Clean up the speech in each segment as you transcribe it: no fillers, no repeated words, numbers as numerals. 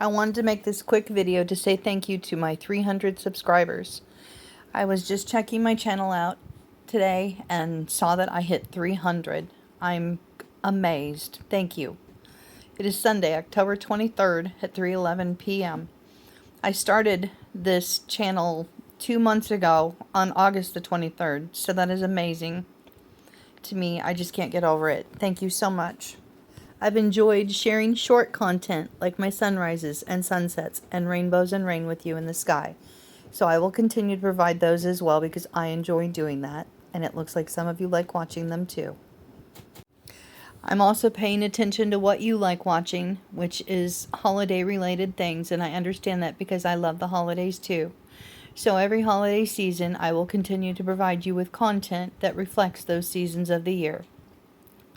I wanted to make this quick video to say thank you to my 300 subscribers. I was just checking my channel out today and saw that I hit 300. I'm amazed. Thank you. It is Sunday, October 23rd at 3:11 p.m. I started this channel 2 months ago on August the 23rd, so that is amazing to me. I just can't get over it. Thank you so much. I've enjoyed sharing short content like my sunrises and sunsets and rainbows and rain with you in the sky. So I will continue to provide those as well because I enjoy doing that, and it looks like some of you like watching them too. I'm also paying attention to what you like watching, which is holiday related things, and I understand that because I love the holidays too. So every holiday season I will continue to provide you with content that reflects those seasons of the year.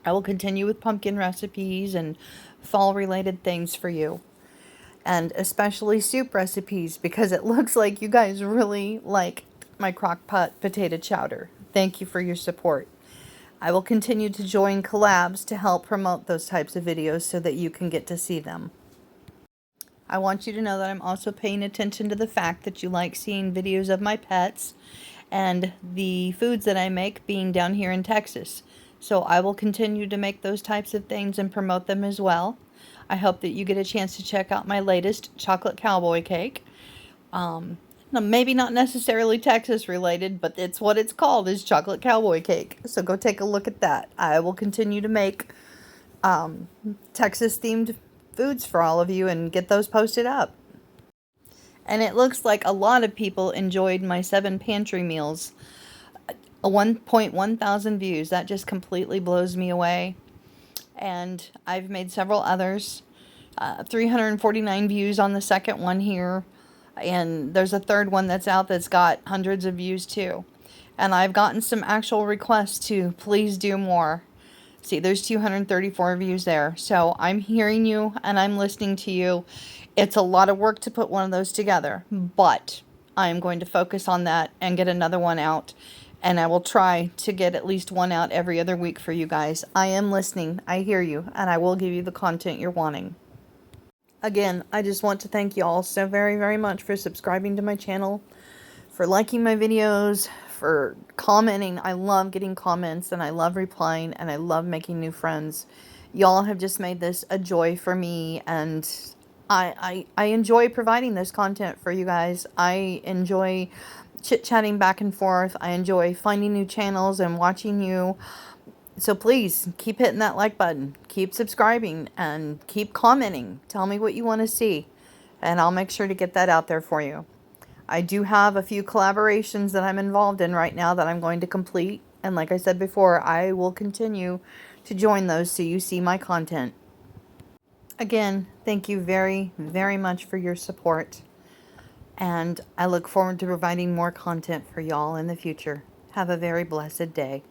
I will continue with pumpkin recipes and fall related things for you, and especially soup recipes because it looks like you guys really like my crock pot potato chowder. Thank you for your support. I will continue to join collabs to help promote those types of videos so that you can get to see them. I want you to know that I'm also paying attention to the fact that you like seeing videos of my pets and the foods that I make being down here in Texas. So I will continue to make those types of things and promote them as well. I hope that you get a chance to check out my latest chocolate cowboy cake. Maybe not necessarily Texas related, but it's what it's called, is chocolate cowboy cake. So go take a look at that. I will continue to make Texas themed foods for all of you and get those posted up. And it looks like a lot of people enjoyed my 7 pantry meals. 1.1 thousand views. That just completely blows me away. And I've made several others. 349 views on the second one here. And there's a third one that's out that's got hundreds of views too. And I've gotten some actual requests to please do more. See, there's 234 views there. So I'm hearing you and I'm listening to you. It's a lot of work to put one of those together, but I'm going to focus on that and get another one out. And I will try to get at least one out every other week for you guys. I am listening. I hear you. And I will give you the content you're wanting. Again, I just want to thank you all so very, very much for subscribing to my channel, for liking my videos, for commenting. I love getting comments and I love replying and I love making new friends. Y'all have just made this a joy for me, and I enjoy providing this content for you guys. I enjoy chit-chatting back and forth. I enjoy finding new channels and watching you. So please keep hitting that like button, keep subscribing, and keep commenting. Tell me what you want to see, and I'll make sure to get that out there for you. I do have a few collaborations that I'm involved in right now that I'm going to complete, and like I said before, I will continue to join those so you see my content. Again, thank you very, very much for your support, and I look forward to providing more content for y'all in the future. Have a very blessed day.